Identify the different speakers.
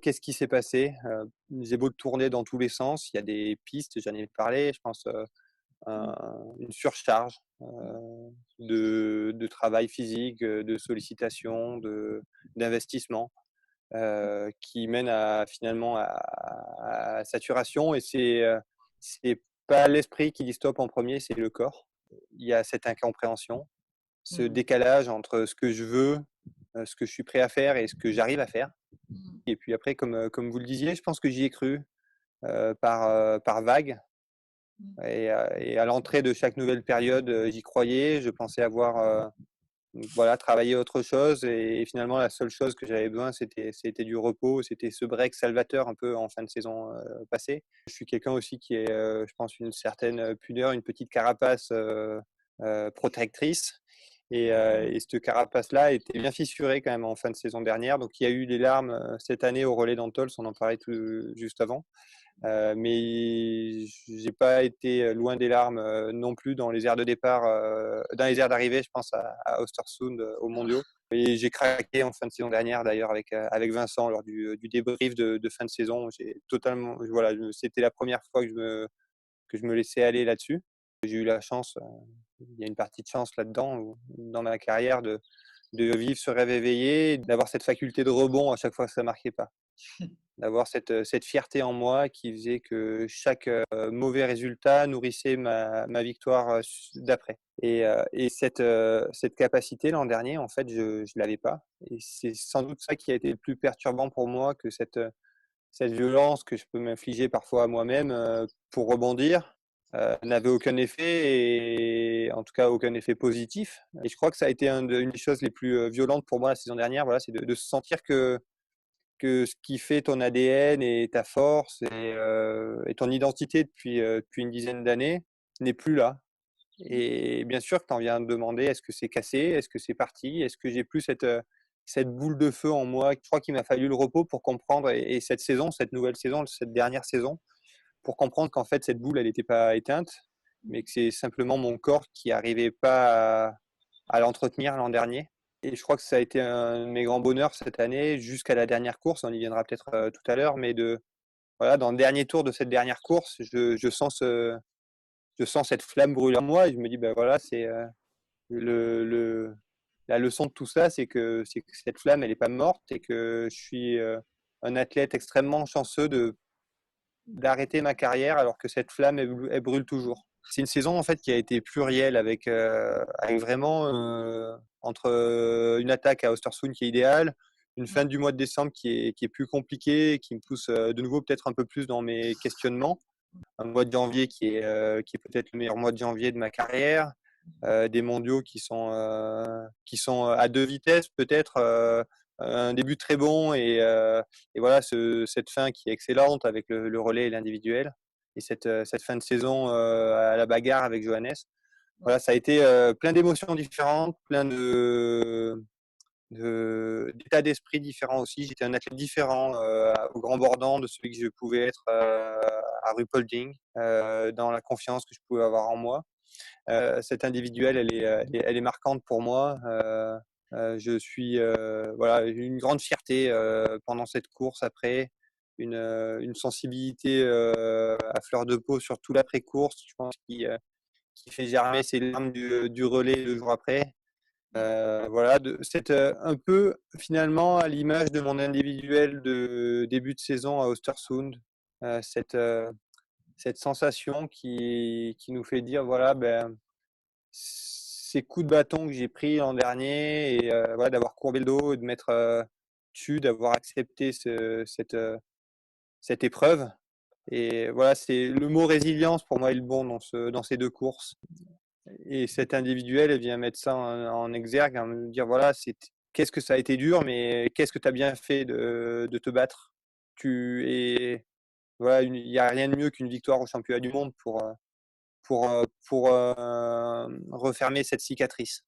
Speaker 1: qu'est-ce qui s'est passé? J'ai beau tourner dans tous les sens, il y a des pistes, j'en ai parlé, je pense,
Speaker 2: Mmh.
Speaker 1: une surcharge, de travail physique, de sollicitation, d'investissement, qui mène à finalement à saturation et c'est pas l'esprit qui dit stop en premier, c'est le corps. Il y a cette incompréhension, ce
Speaker 2: Mmh.
Speaker 1: décalage entre ce que je veux, ce que je suis prêt à faire et ce que j'arrive à faire.
Speaker 2: Mmh.
Speaker 1: Et puis après, comme vous le disiez, je pense que j'y ai cru, par vagues
Speaker 2: Mmh.
Speaker 1: et à l'entrée de chaque nouvelle période, j'y croyais. Je pensais avoir, voilà, travaillé autre chose et finalement la seule chose que j'avais besoin, c'était du repos, c'était ce break salvateur un peu en fin de saison, passée. Je suis quelqu'un aussi qui est, je pense une certaine, pudeur, une petite carapace, protectrice et cette carapace-là était bien fissurée quand même en fin de saison dernière. Donc il y a eu des larmes, cette année au relais d'Antols, on en parlait tout juste avant. Mais j'ai pas été loin des larmes, non plus dans les aires de départ, dans les aires d'arrivée, je pense à Östersund, aux mondiaux. Et j'ai craqué en fin de saison dernière d'ailleurs avec Vincent lors du débrief de fin de saison. J'ai totalement, voilà, c'était la première fois que je me laissais aller là-dessus. J'ai eu la chance, il y a une partie de chance là-dedans, dans ma carrière de vivre ce rêve éveillé, d'avoir cette faculté de rebond à chaque fois que ça marquait pas. D'avoir cette fierté en moi qui faisait que chaque, mauvais résultat nourrissait ma victoire, d'après et cette capacité l'an dernier, en fait, je l'avais pas et c'est sans doute ça qui a été le plus perturbant pour moi que cette violence que je peux m'infliger parfois à moi-même, pour rebondir, n'avait aucun effet et en tout cas aucun effet positif et je crois que ça a été une des choses les plus, violentes pour moi la saison dernière, voilà, c'est de se sentir que ce qui fait ton ADN et ta force et ton identité depuis une dizaine d'années n'est plus là. Et bien sûr que tu en viens à te demander: «Est-ce que c'est cassé? Est-ce que c'est parti? Est-ce que j'ai plus cette boule de feu en moi?» Je crois qu'il m'a fallu le repos pour comprendre et cette saison, cette nouvelle saison, cette dernière saison, pour comprendre qu'en fait cette boule elle était pas éteinte, mais que c'est simplement mon corps qui arrivait pas à l'entretenir l'an dernier. Et je crois que ça a été un de mes grands bonheurs cette année, jusqu'à la dernière course. On y viendra peut-être tout à l'heure, mais voilà, dans le dernier tour de cette dernière course, je sens cette flamme brûler en moi et je me dis, ben voilà, c'est le, la leçon de tout ça, c'est que cette flamme, elle n'est pas morte et que je suis un athlète extrêmement chanceux d'arrêter ma carrière alors que cette flamme, elle brûle toujours. C'est une saison en fait qui a été plurielle avec vraiment entre une attaque à Östersund qui est idéale, une fin du mois de décembre qui est plus compliquée, qui me pousse de nouveau peut-être un peu plus dans mes questionnements, un mois de janvier qui est peut-être le meilleur mois de janvier de ma carrière, des mondiaux qui sont à deux vitesses peut-être, un début très bon et voilà cette fin qui est excellente avec le relais et l'individuel et cette fin de saison à la bagarre avec Johannes. Voilà, ça a été plein d'émotions différentes, plein d'états d'esprit différents aussi. J'étais un athlète différent au grand bordant de celui que je pouvais être à Ruhpolding, dans la confiance que je pouvais avoir en moi. Cette individuelle, elle est marquante pour moi. Je suis voilà, une grande fierté pendant cette course après, une sensibilité à fleur de peau sur tout l'après-course, je pense, qui fait germer ces larmes du relais le jour après. Voilà, c'est un peu finalement à l'image de mon individuel de début de saison à Östersund, euh, cette, euh, cette sensation qui nous fait dire voilà, ben, ces coups de bâton que j'ai pris l'an dernier et voilà, d'avoir courbé le dos et de mettre dessus, d'avoir accepté cette épreuve. Et voilà, c'est le mot résilience pour moi est le bon dans ces deux courses. Et cette individuelle, elle vient mettre ça en exergue, en me dire voilà, qu'est-ce que ça a été dur, mais qu'est-ce que tu as bien fait de te battre. Et voilà, il n'y a rien de mieux qu'une victoire au championnat du monde pour refermer cette cicatrice.